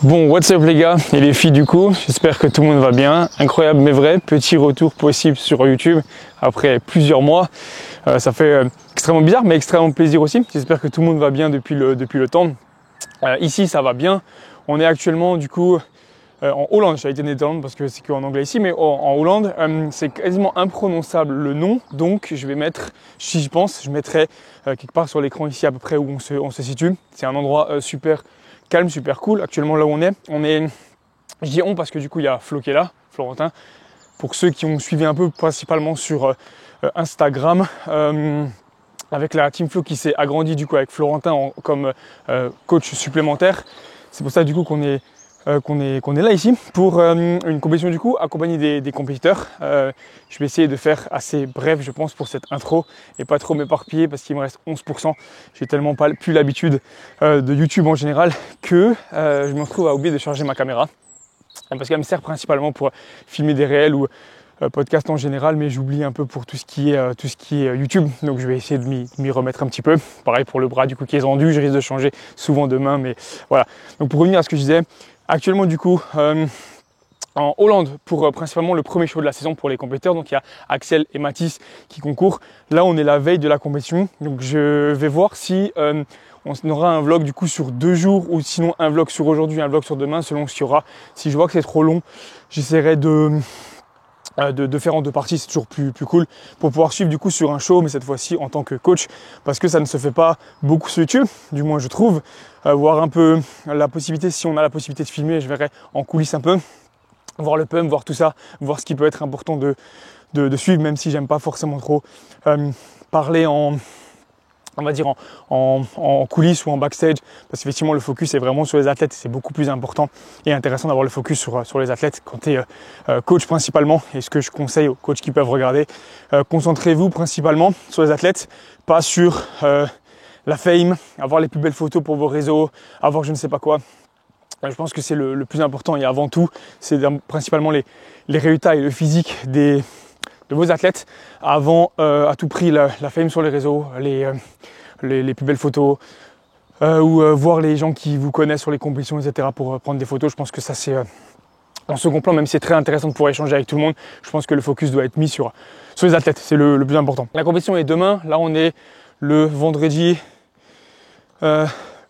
Bon, what's up les gars et les filles du coup, j'espère que tout le monde va bien. Incroyable mais vrai, petit retour possible sur YouTube après plusieurs mois. Ça fait extrêmement bizarre mais extrêmement plaisir aussi. J'espère que tout le monde va bien depuis le temps. Ici ça va bien. On est actuellement du coup en Hollande, j'avais été Néerlande parce que c'est qu'en anglais ici, mais en Hollande c'est quasiment imprononçable le nom. Donc je vais mettre, si je pense, je mettrai quelque part sur l'écran ici à peu près où on se situe. C'est un endroit super calme, super cool. Actuellement là où on est, je dis on parce que du coup il y a Flo qui est là, Florentin. Pour ceux qui ont suivi un peu principalement sur Instagram, avec la Team Flo qui s'est agrandie du coup avec Florentin comme coach supplémentaire. C'est pour ça du coup qu'on est là ici pour une compétition du coup accompagnée des compétiteurs. Je vais essayer de faire assez bref je pense pour cette intro et pas trop m'éparpiller parce qu'il me reste 11%. J'ai tellement pas plus l'habitude de YouTube en général que je me retrouve à oublier de charger ma caméra parce qu'elle me sert principalement pour filmer des réels ou podcast en général, mais j'oublie un peu pour tout ce qui est YouTube, donc je vais essayer de m'y remettre un petit peu. Pareil pour le bras du coup qui est rendu, je risque de changer souvent demain, mais voilà. Donc pour revenir à ce que je disais, actuellement du coup en Hollande pour principalement le premier show de la saison pour les compétiteurs, donc il y a Axel et Mathis qui concourent. Là on est la veille de la compétition, donc je vais voir si on aura un vlog du coup sur 2 jours ou sinon un vlog sur aujourd'hui, un vlog sur demain selon ce qu'il y aura. Si je vois que c'est trop long, j'essaierai de faire en 2 parties, c'est toujours plus cool pour pouvoir suivre du coup sur un show, mais cette fois-ci en tant que coach, parce que ça ne se fait pas beaucoup sur YouTube, du moins je trouve. Voir un peu la possibilité, si on a la possibilité de filmer, je verrai en coulisses un peu, voir le pump, voir tout ça, voir ce qui peut être important de suivre, même si j'aime pas forcément trop parler on va dire en coulisses ou en backstage, parce qu'effectivement le focus est vraiment sur les athlètes, c'est beaucoup plus important et intéressant d'avoir le focus sur les athlètes quand tu es coach principalement, et ce que je conseille aux coachs qui peuvent regarder, concentrez-vous principalement sur les athlètes, pas sur la fame, avoir les plus belles photos pour vos réseaux, avoir je ne sais pas quoi. Je pense que c'est le plus important et avant tout, c'est principalement les résultats et le physique de vos athlètes avant à tout prix la fame sur les réseaux, les plus belles photos ou voir les gens qui vous connaissent sur les compétitions, etc. pour prendre des photos. Je pense que ça c'est en second plan, même si c'est très intéressant de pouvoir échanger avec tout le monde. Je pense que le focus doit être mis sur les athlètes, c'est le plus important. La compétition est demain, là on est le vendredi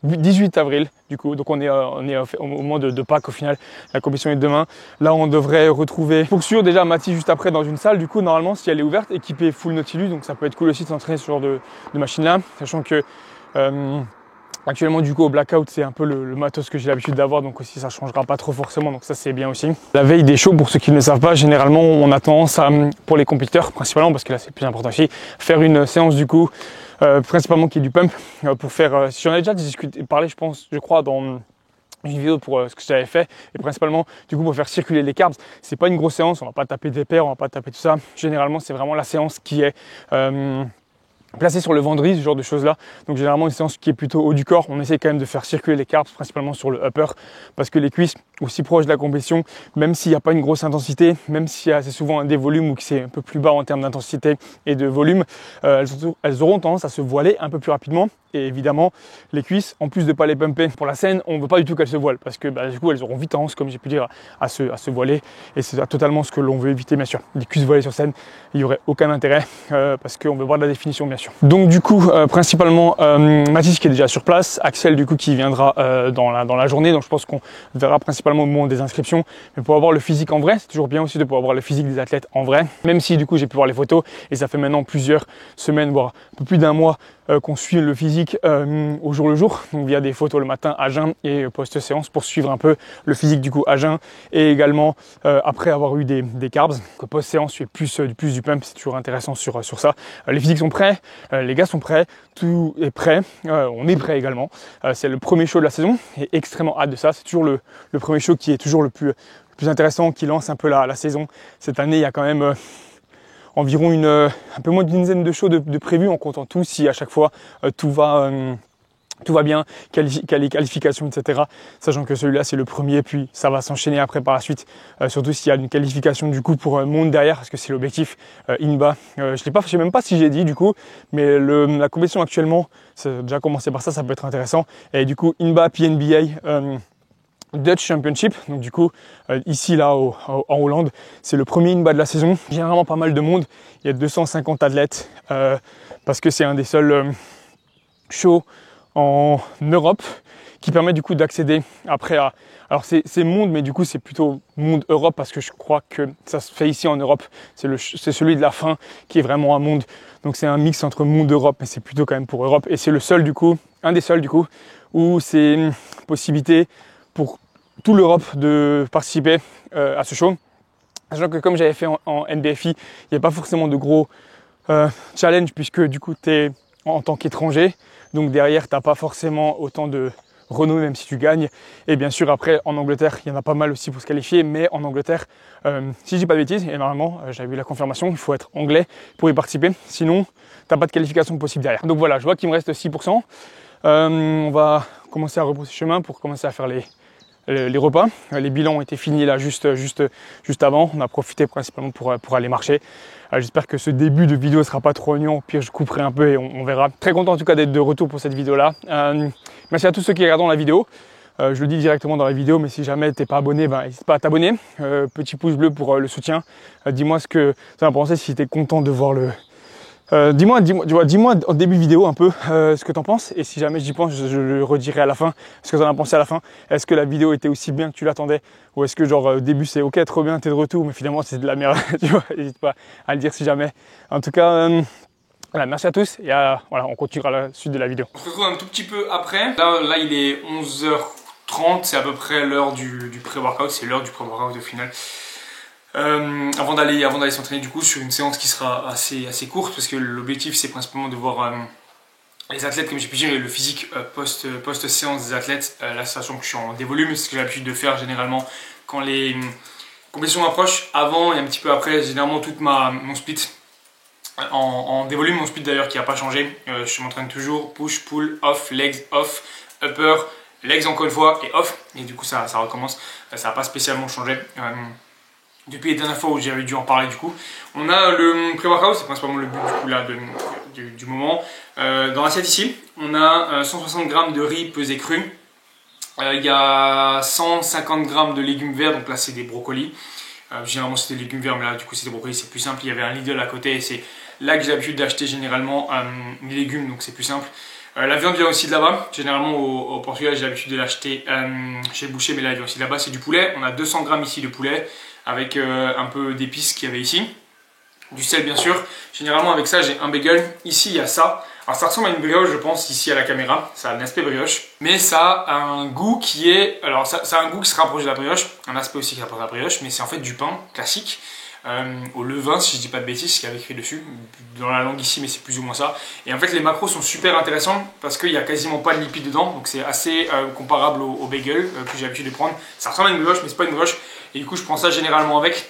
18 avril du coup, donc on est au moment de Pâques au final. La compétition est demain. Là on devrait retrouver pour sûr déjà Mathis juste après dans une salle du coup normalement si elle est ouverte, équipée full Nautilus, donc ça peut être cool aussi de s'entraîner sur ce genre de machine là, sachant que actuellement du coup au blackout c'est un peu le matos que j'ai l'habitude d'avoir, donc aussi ça changera pas trop forcément, donc ça c'est bien aussi. La veille des shows, pour ceux qui ne le savent pas, généralement on a tendance à, pour les compétiteurs principalement, parce que là c'est plus important aussi, faire une séance du coup principalement qui est du pump pour faire, j'en ai déjà parlé je crois dans une vidéo pour ce que j'avais fait, et principalement du coup pour faire circuler les carbs. C'est pas une grosse séance, on va pas taper des paires, on va pas taper tout ça, généralement c'est vraiment la séance qui est placé sur le vendredi, ce genre de choses là. Donc généralement une séance qui est plutôt haut du corps, on essaie quand même de faire circuler les carbs principalement sur le upper, parce que les cuisses aussi proches de la compétition, même s'il n'y a pas une grosse intensité, même si c'est souvent des volumes ou que c'est un peu plus bas en termes d'intensité et de volume, elles auront tendance à se voiler un peu plus rapidement. Et évidemment les cuisses, en plus de pas les pumper pour la scène, on ne veut pas du tout qu'elles se voilent, parce que du coup elles auront vite tendance, comme j'ai pu dire, à se voiler, et c'est totalement ce que l'on veut éviter bien sûr. Les cuisses voilées sur scène, il n'y aurait aucun intérêt parce qu'on veut voir de la définition bien sûr. Donc du coup principalement Mathis qui est déjà sur place, Axel du coup qui viendra dans la journée, donc je pense qu'on verra principalement au moment des inscriptions, mais pour avoir le physique en vrai, c'est toujours bien aussi de pouvoir voir le physique des athlètes en vrai, même si du coup j'ai pu voir les photos, et ça fait maintenant plusieurs semaines, voire un peu plus d'un mois qu'on suit le physique au jour le jour, donc via des photos le matin à jeun et post-séance pour suivre un peu le physique du coup à jeun, et également après avoir eu des carbs. Post-séance tu es plus du pump, c'est toujours intéressant sur ça. Les physiques sont prêts, les gars sont prêts, tout est prêt, on est prêt également. C'est le premier show de la saison et extrêmement hâte de ça, c'est toujours le premier show qui est toujours le plus intéressant, qui lance un peu la saison. Cette année il y a quand même environ un peu moins d'une dizaine de shows de prévus en comptant tout, si à chaque fois tout va bien, qualification, etc. Sachant que celui-là c'est le premier, puis ça va s'enchaîner après par la suite, surtout s'il y a une qualification du coup pour monde derrière, parce que c'est l'objectif INBA. Je sais même pas si j'ai dit du coup, mais la compétition actuellement, ça a déjà commencé par ça peut être intéressant. Et du coup INBA puis NBA Dutch Championship. Donc du coup, ici, là, en Hollande, c'est le premier INBA de la saison. Généralement pas mal de monde. Il y a 250 athlètes parce que c'est un des seuls shows en Europe qui permet du coup d'accéder après à... Alors c'est monde, mais du coup c'est plutôt monde Europe parce que je crois que ça se fait ici en Europe. C'est celui de la fin qui est vraiment un monde. Donc c'est un mix entre monde Europe, mais c'est plutôt quand même pour Europe. Et c'est le seul du coup, un des seuls du coup, où c'est une possibilité pour tout l'Europe de participer à ce show. Sachant que comme j'avais fait en NBFI, il n'y a pas forcément de gros challenge puisque du coup tu es en tant qu'étranger. Donc derrière, tu n'as pas forcément autant de renommée même si tu gagnes. Et bien sûr, après, en Angleterre, il y en a pas mal aussi pour se qualifier. Mais en Angleterre, si je dis pas de bêtises, et normalement, j'avais eu la confirmation, il faut être anglais pour y participer. Sinon, tu n'as pas de qualification possible derrière. Donc voilà, je vois qu'il me reste 6%. On va commencer à repousser chemin pour commencer à faire les repas. Les bilans ont été finis là juste avant. On a profité principalement pour aller marcher. J'espère que ce début de vidéo ne sera pas trop oignon. Au pire, je couperai un peu et on verra. Très content en tout cas d'être de retour pour cette vidéo-là. Merci à tous ceux qui regardent la vidéo. Je le dis directement dans la vidéo, mais si jamais tu n'es pas abonné, n'hésite pas à t'abonner. Petit pouce bleu pour le soutien. Dis-moi ce que tu en as pensé, si tu es content de voir le... dis-moi au début vidéo un peu ce que tu en penses, et si jamais j'y pense, je le redirai à la fin, ce que tu en as pensé à la fin. Est-ce que la vidéo était aussi bien que tu l'attendais, ou est-ce que genre au début c'est ok, trop bien, t'es de retour, mais finalement c'est de la merde. Tu vois, n'hésite pas à le dire si jamais. En tout cas, voilà, merci à tous, et voilà, on continuera la suite de la vidéo. On se retrouve un tout petit peu après. Là il est 11h30, c'est à peu près l'heure du pré-workout, c'est l'heure du pré-workout au final. Avant d'aller s'entraîner du coup sur une séance qui sera assez courte, parce que l'objectif c'est principalement de voir les athlètes, comme j'ai pu dire, et le physique post-séance des athlètes. Là, sachant que je suis en dévolume, c'est ce que j'ai l'habitude de faire généralement quand les compétitions approchent. Avant et un petit peu après, généralement toute mon split en dévolume, mon split d'ailleurs qui n'a pas changé. Je m'entraîne toujours push, pull, off, legs, off, upper, legs encore une fois et off, et du coup ça recommence. Ça n'a pas spécialement changé depuis les dernières fois où j'avais dû en parler. Du coup on a le pré-workout, c'est principalement le but du coup là du moment. Dans l'assiette ici on a 160 g de riz pesé cru, il y a 150 g de légumes verts, donc là c'est des brocolis. Généralement c'était des légumes verts, mais là du coup c'est des brocolis, c'est plus simple. Il y avait un Lidl à côté et c'est là que j'ai l'habitude d'acheter généralement les légumes, donc c'est plus simple. La viande vient aussi de là-bas. Généralement au Portugal j'ai l'habitude de l'acheter chez le boucher, mais là elle vient aussi de là-bas. C'est du poulet, on a 200 g ici de poulet avec un peu d'épices qu'il y avait ici, du sel bien sûr. Généralement avec ça j'ai un bagel. Ici il y a ça. Alors ça ressemble à une brioche je pense ici à la caméra, ça a un aspect brioche, mais ça a un goût qui est... Alors ça a un goût qui se rapproche de la brioche, un aspect aussi qui se rapproche de la brioche, mais c'est en fait du pain classique. Au levain si je dis pas de bêtises, ce qu'il y avait écrit dessus dans la langue ici, mais c'est plus ou moins ça. Et en fait les macros sont super intéressants parce qu'il n'y a quasiment pas de lipides dedans, donc c'est assez comparable au bagel que j'ai l'habitude de prendre. Ça ressemble à une brioche mais c'est pas une brioche, et du coup je prends ça généralement avec.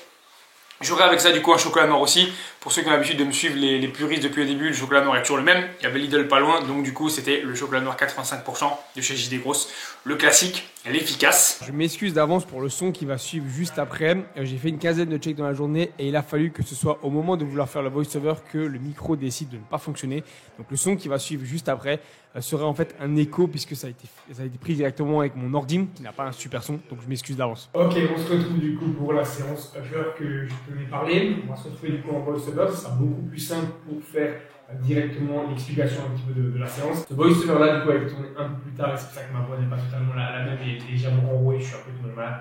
J'aurai avec ça du coup un chocolat noir aussi. Pour ceux qui ont l'habitude de me suivre, les puristes depuis le début, le chocolat noir est toujours le même. Il y avait Lidl pas loin, donc du coup c'était le chocolat noir 85% de chez JD Grosse. Le classique, l'efficace. Je m'excuse d'avance pour le son qui va suivre juste après. J'ai fait une quinzaine de checks dans la journée et il a fallu que ce soit au moment de vouloir faire le voice-over que le micro décide de ne pas fonctionner. Donc le son qui va suivre juste après sera en fait un écho puisque ça a été pris directement avec mon ordi qui n'a pas un super son. Donc je m'excuse d'avance. Ok, on se retrouve du coup pour la séance upper que je te ai parlé. On va se retrouver du coup en voice-over. Ça sera beaucoup plus simple pour faire directement l'explication un petit peu de la séance. Ce voice-over là du coup a été tourné un peu plus tard et c'est pour ça que ma voix n'est pas totalement la même et légèrement enrouée. Je suis un peu tombé malade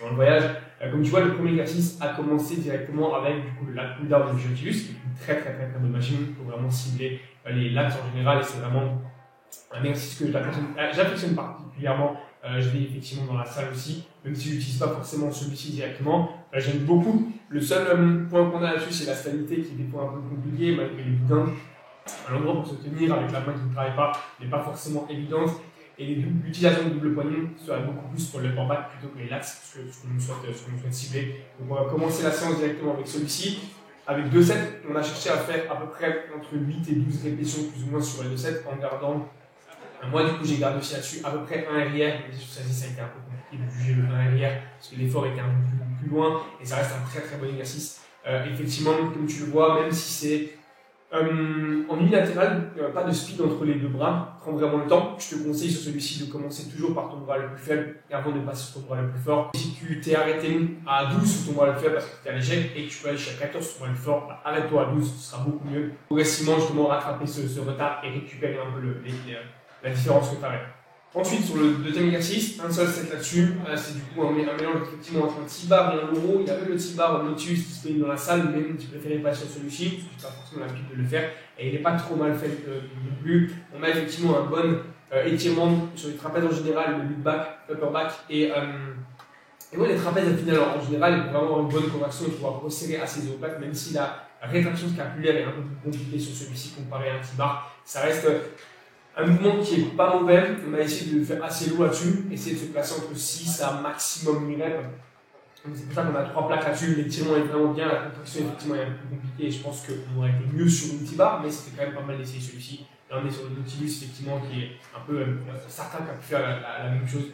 dans le voyage. Comme tu vois, le premier exercice a commencé directement avec du coup la cool-down du Nautilus, qui est une très bonne machine pour vraiment cibler les lats en général, et c'est vraiment un exercice que j'affectionne particulièrement. Je l'ai effectivement dans la salle aussi, même si je n'utilise pas forcément celui-ci directement. J'aime beaucoup. Le seul point qu'on a là-dessus, c'est la stabilité qui est des fois un peu compliquée, malgré les boudins. Un endroit pour se tenir avec la main qui ne travaille pas n'est pas forcément évidente. Et l'utilisation de double poignet sera beaucoup plus pour le upper back plutôt que les lats, ce qu'on souhaite cibler. Donc on va commencer la séance directement avec celui-ci. Avec 2 sets, on a cherché à faire à peu près entre 8 et 12 répétitions plus ou moins sur les 2 sets en gardant. Moi du coup j'ai gardé aussi là-dessus à peu près un arrière, mais sur celle-ci ça a été un peu compliqué de juger le 1 arrière parce que l'effort était un peu plus loin et ça reste un très bon exercice. Effectivement, comme tu le vois, même si c'est En unilatéral, pas de speed entre les deux bras, prends vraiment le temps. Je te conseille sur celui-ci de commencer toujours par ton bras le plus faible avant de passer sur ton bras le plus fort. Si tu t'es arrêté à 12 sur ton bras le plus faible parce que tu es à l'échec et que tu peux aller jusqu'à 14 sur ton bras le plus fort, bah, arrête-toi à 12, ce sera beaucoup mieux. Progressivement, justement, rattraper ce retard et récupérer un peu la différence que tu avais. Ensuite, sur le deuxième exercice, un seul set là-dessus, c'est du coup un mélange effectivement entre un T-bar et un euro. Il y avait le T-bar Nautilus disponible dans la salle, mais tu préférais pas sur celui-ci, parce que tu n'as pas forcément l'habitude de le faire, et il n'est pas trop mal fait non plus. On a effectivement un bon étirement sur les trapèzes en général, le mid-back, upper back, et ouais, les trapèzes au final en général, il faut vraiment avoir une bonne conversion et pouvoir resserrer assez les omoplates, même si la rétraction scapulaire est un peu plus compliquée sur celui-ci comparé à un T-bar. Ça reste un mouvement qui est pas mauvais. On a essayé de le faire assez lourd là-dessus, essayer de se placer entre 6 à maximum 8 reps. C'est pour ça qu'on a 3 plaques là-dessus. L'étirement est vraiment bien, la contraction effectivement est un peu plus compliquée et je pense qu'on aurait été mieux sur une T-bar, mais c'était quand même pas mal d'essayer celui-ci. Là on est sur le Nautilus effectivement qui est un peu certain qui a pu faire la même chose,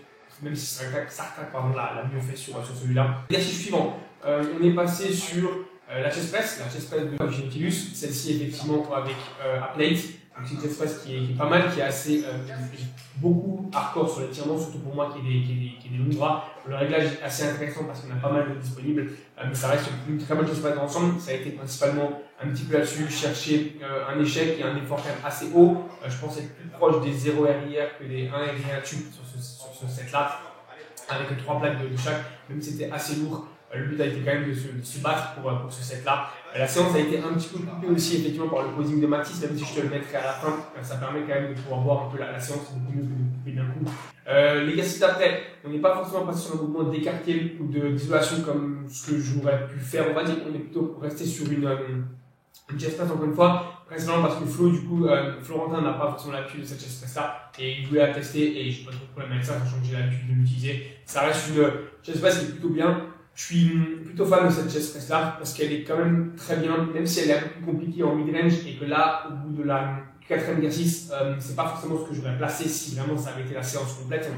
même si c'est certain l'a mieux fait sur celui-là. L'exercice suivant, on est passé sur la chest press de Nautilus, celle-ci effectivement avec à plate. Donc c'est une chest press qui est pas mal, qui est assez beaucoup hardcore sur l'étirement, surtout pour moi qui ai des longs bras. Le réglage est assez intéressant parce qu'on a pas mal de disponibles, mais ça reste une très bonne chest press d'ensemble. Ça a été principalement un petit peu là-dessus, chercher un échec et un effort quand même assez haut. Je pense être plus proche des 0 RIR que des 1 RIR là-dessus sur ce set-là, avec 3 plaques de chaque, même si c'était assez lourd. Le but a été quand même de se battre pour ce set-là. La séance a été un petit peu coupée aussi effectivement par le posing de Mathis, même si je te le mettrai à la fin. Ça permet quand même de pouvoir voir un peu la séance, c'est beaucoup mieux que de couper d'un coup. L'exercice d'après, on n'est pas forcément passé sur un mouvement d'écarté ou d'isolation comme ce que j'aurais pu faire. On va dire qu'on est plutôt resté sur une chest press encore une fois, principalement parce que Flo, du coup, Florentin n'a pas forcément l'habitude de cette chest press là et il voulait la tester et je n'ai pas trop de problème avec ça, sachant que j'ai l'habitude de l'utiliser. Ça reste une chest press qui est plutôt bien. Je suis plutôt fan de cette chest press là parce qu'elle est quand même très bien, même si elle est un peu plus compliquée en mid-range et que là, au bout de la 4e exercice, c'est pas forcément ce que j'aurais placé si vraiment ça avait été la séance complète.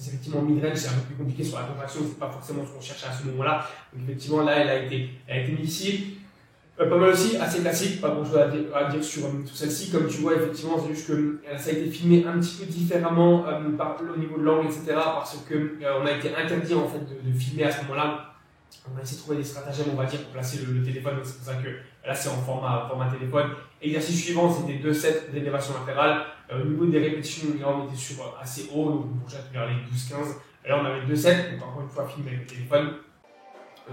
Effectivement, mid-range, c'est un peu plus compliqué sur la contraction, c'est pas forcément ce qu'on cherchait à ce moment-là. Donc effectivement, là, elle a été mise ici. Pas mal aussi, assez classique, pas grand chose à dire sur celle-ci. Comme tu vois, effectivement, c'est juste que ça a été filmé un petit peu différemment au niveau de l'angle, etc. Parce que on a été interdit en fait de filmer à ce moment-là. On a essayé de trouver des stratagèmes, on va dire, pour placer le téléphone. Donc c'est pour ça que là, c'est en format téléphone. Exercice suivant, c'était 2 sets d'élévation latérale. Au niveau des répétitions, là, on était sur assez haut, donc on fourchette vers les 12-15. Là, on avait 2 sets, donc encore une fois, filmé avec le téléphone.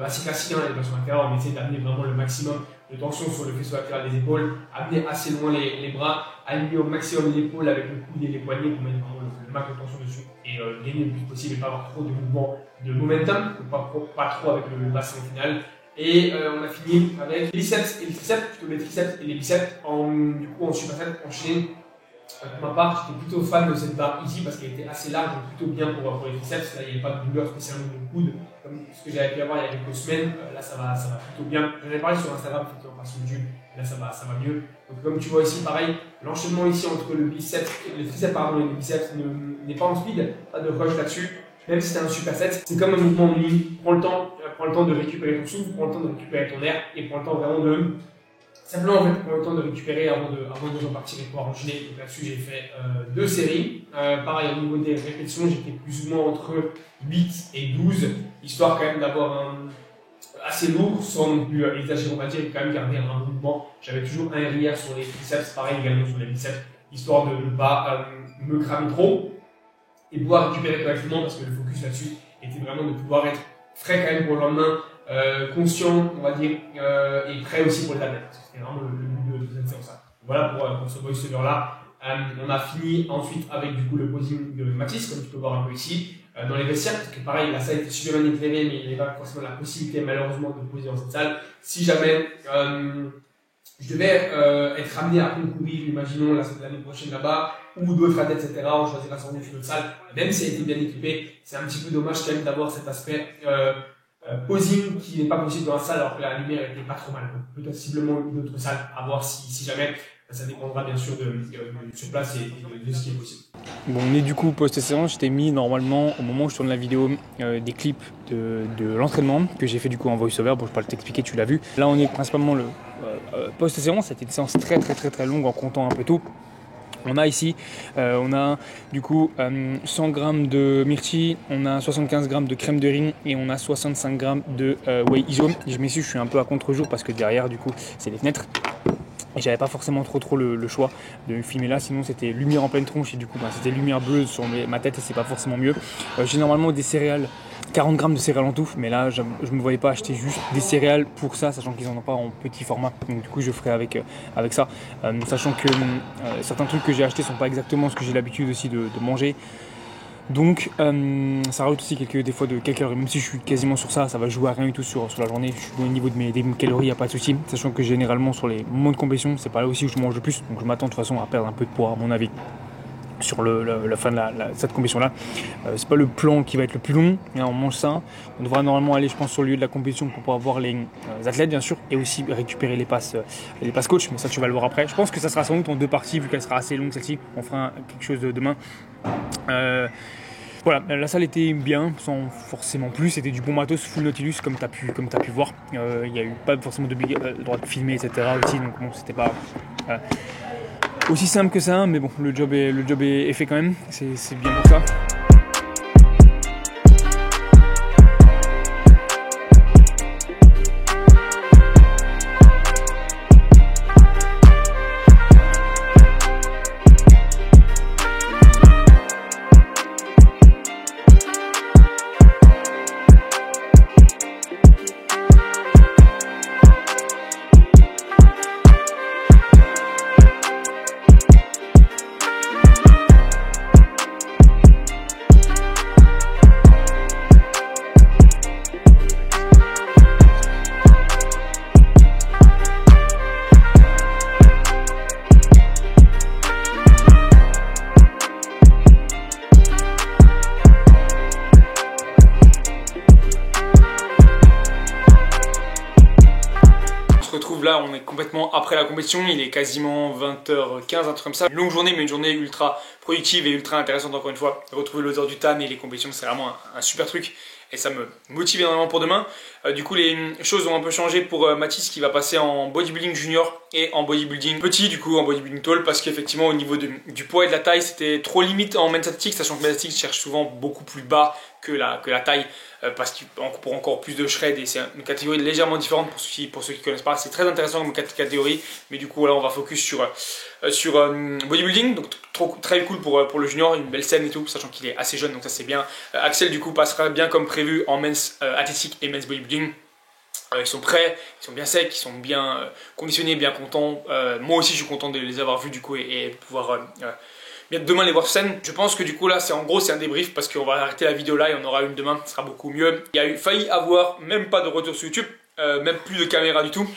Assez classique, hein, l'élévation latérale, on essaie d'amener vraiment le maximum de tension sur le faisceau latéral des épaules, amener assez loin les bras, aligner au maximum l'épaule avec le coude et les poignets pour mettre vraiment le max de tension dessus et gagner le plus possible et pas avoir trop de mouvements de momentum, donc pas trop avec le bassin au final. Et on a fini avec les biceps et les triceps, plutôt les triceps et les biceps du coup en superset enchaîné. Pour ma part, j'étais plutôt fan de cette barre ici parce qu'elle était assez large, donc plutôt bien pour les triceps. Là, il n'y avait pas de douleur spécialement au coude, comme ce que j'avais pu avoir il y a quelques semaines. Là, ça va plutôt bien. J'en ai parlé sur Instagram, effectivement, pas sur YouTube. Là, ça va mieux. Donc, comme tu vois ici, pareil, l'enchaînement ici entre le triceps et le biceps n'est pas en speed, pas de rush là-dessus. Même si c'est un superset, c'est comme un mouvement en ligne. Prends le temps de récupérer ton souffle, prends le temps de récupérer ton air et prends le temps vraiment de. Simplement, en fait, prendre le temps de récupérer avant de repartir et pouvoir enchaîner. Donc là-dessus, j'ai fait 2 séries. Pareil, au niveau des répétitions, j'étais plus ou moins entre 8 et 12, histoire quand même d'avoir un assez lourd, sans non plus exagérer, on va dire, et quand même garder un mouvement. J'avais toujours un RIR sur les triceps, pareil également sur les biceps, histoire de ne pas me cramer trop et pouvoir récupérer correctement, parce que le focus là-dessus était vraiment de pouvoir être frais quand même pour le lendemain, conscient, on va dire, et prêt aussi pour le lendemain. C'était vraiment le but de cette séance-là. Voilà pour ce voice-over-là. On a fini ensuite avec du coup le posing de Mathis, comme tu peux voir un peu ici, dans les vestiaires, parce que pareil, la salle était super bien éclairée, mais il n'y avait pas forcément la possibilité malheureusement de poser dans cette salle. Si jamais je devais être amené à concourir, imaginons l'année prochaine là-bas, ou d'autres athlètes, etc., on choisira sans doute une autre salle, même si elle était bien équipée, c'est un petit peu dommage quand même d'avoir cet aspect posing qui n'est pas possible dans la salle alors que la lumière était pas trop mal. Donc, possiblement une autre salle, à voir si jamais. Ça dépendra bien sûr sur place et de ce qui est possible. Bon, on est du coup post-séance. Je t'ai mis normalement, au moment où je tourne la vidéo, des clips de l'entraînement que j'ai fait du coup en voice-over. Bon, je ne vais pas t'expliquer, tu l'as vu. Là, on est principalement post-séance, c'était une séance très longue en comptant un peu tout. On a ici, on a du coup 100 g de myrtille, on a 75 g de crème de riz et on a 65 g de whey iso. Je m'excuse, je suis un peu à contre-jour parce que derrière du coup c'est les fenêtres. Et j'avais pas forcément trop le choix de me filmer là, sinon c'était lumière en pleine tronche et du coup c'était lumière bleue sur ma tête et c'est pas forcément mieux. J'ai normalement des céréales, 40 g de céréales en tout, mais là je me voyais pas acheter juste des céréales pour ça, sachant qu'ils en ont pas en petit format, donc du coup je ferai avec ça, sachant que certains trucs que j'ai achetés sont pas exactement ce que j'ai l'habitude aussi de manger. Donc ça rajoute aussi des fois de quelques calories, même si je suis quasiment sur ça, ça va jouer à rien du tout sur la journée. Je suis au niveau des calories, il n'y a pas de souci, sachant que généralement sur les moments de compétition, c'est pas là aussi où je mange le plus, donc je m'attends de toute façon à perdre un peu de poids à mon avis sur la fin de cette compétition là. C'est pas le plan qui va être le plus long, là, on mange ça, on devra normalement aller je pense sur le lieu de la compétition pour pouvoir voir les athlètes bien sûr, et aussi récupérer les passes coach, mais ça tu vas le voir après. Je pense que ça sera sans doute en 2 parties vu qu'elle sera assez longue celle-ci, on fera quelque chose de demain. Voilà, la salle était bien, sans forcément plus, c'était du bon matos, full Nautilus comme tu as pu voir. Il n'y a eu pas forcément de droit de filmer, etc. aussi, donc bon, c'était pas aussi simple que ça, mais bon, le job est fait quand même, c'est bien pour ça. Là on est complètement après la compétition, il est quasiment 20h15, un truc comme ça. Une longue journée mais une journée ultra productive et ultra intéressante encore une fois. Retrouver l'odeur du tan et les compétitions c'est vraiment un super truc et ça me motive énormément pour demain. Du coup les choses ont un peu changé pour Mathis qui va passer en bodybuilding junior et en bodybuilding petit, du coup en bodybuilding tall, parce qu'effectivement au niveau du poids et de la taille c'était trop limite en men's athletic, sachant que men's athletic cherche souvent beaucoup plus bas que la taille, parce qu'il pour encore plus de shred et c'est une catégorie légèrement différente pour ceux qui connaissent pas. C'est très intéressant comme catégorie, mais du coup là on va focus sur bodybuilding, donc très cool pour le junior, une belle scène et tout, sachant qu'il est assez jeune, donc ça c'est bien. Axel du coup passera bien comme prévu en men's athletic et men's bodybuilding. Ils sont prêts, ils sont bien secs, ils sont bien conditionnés, bien contents. Moi aussi je suis content de les avoir vus du coup et pouvoir bien demain les voir sur scène. Je pense que du coup là c'est un débrief parce qu'on va arrêter la vidéo là et on aura une demain, ce sera beaucoup mieux. Il y a failli avoir même pas de retour sur YouTube, même plus de caméra du tout.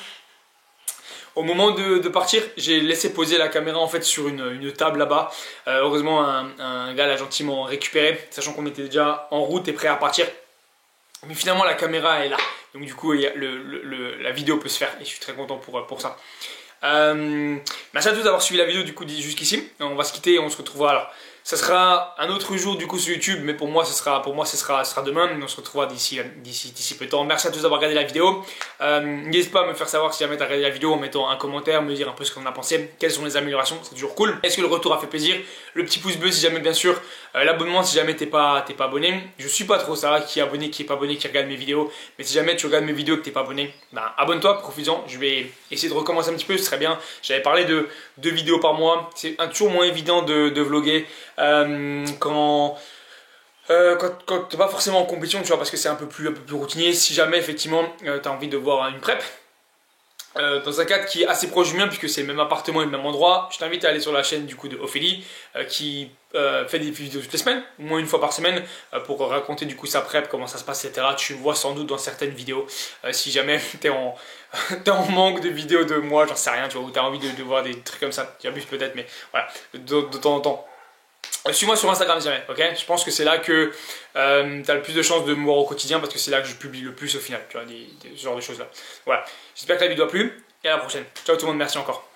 Au moment de partir, j'ai laissé poser la caméra en fait sur une table là-bas. Heureusement un gars l'a gentiment récupéré, sachant qu'on était déjà en route et prêt à partir. Mais finalement la caméra est là, donc du coup la vidéo peut se faire et je suis très content pour ça. Merci à tous d'avoir suivi la vidéo du coup jusqu'ici. On va se quitter et on se retrouvera alors. Ça sera un autre jour du coup sur YouTube, mais pour moi ce sera demain. On se retrouvera d'ici peu de temps. Merci à tous d'avoir regardé la vidéo. N'hésite pas à me faire savoir si jamais tu as regardé la vidéo en mettant un commentaire, me dire un peu ce qu'on a pensé, quelles sont les améliorations, c'est toujours cool. Est-ce que le retour a fait plaisir? Le petit pouce bleu si jamais bien sûr, l'abonnement si jamais t'es pas abonné. Je suis pas trop ça, qui est abonné, qui est pas abonné, qui regarde mes vidéos. Mais si jamais tu regardes mes vidéos et que t'es pas abonné, ben abonne-toi, profites-en. Je vais essayer de recommencer un petit peu, ce serait bien. J'avais parlé de 2 vidéos par mois. C'est toujours moins évident de vlogger quand t'es pas forcément en compétition, tu vois, parce que c'est un peu plus routinier. Si jamais effectivement t'as envie de voir une prep dans un cadre qui est assez proche du mien, puisque c'est le même appartement et le même endroit, je t'invite à aller sur la chaîne du coup de Ophélie qui fait des vidéos toutes les semaines, au moins une fois par semaine, pour raconter du coup sa prep, comment ça se passe, etc. Tu vois sans doute dans certaines vidéos. Si jamais t'es en manque de vidéos de moi, j'en sais rien, tu vois, ou t'as envie de voir des trucs comme ça, j'abuse peut-être, mais voilà, de temps en temps. Suis-moi sur Instagram si jamais, ok? Je pense que c'est là que tu as le plus de chances de me voir au quotidien, parce que c'est là que je publie le plus au final, tu vois, ce genre de choses là. Voilà, j'espère que la vidéo a plu et à la prochaine. Ciao tout le monde, merci encore.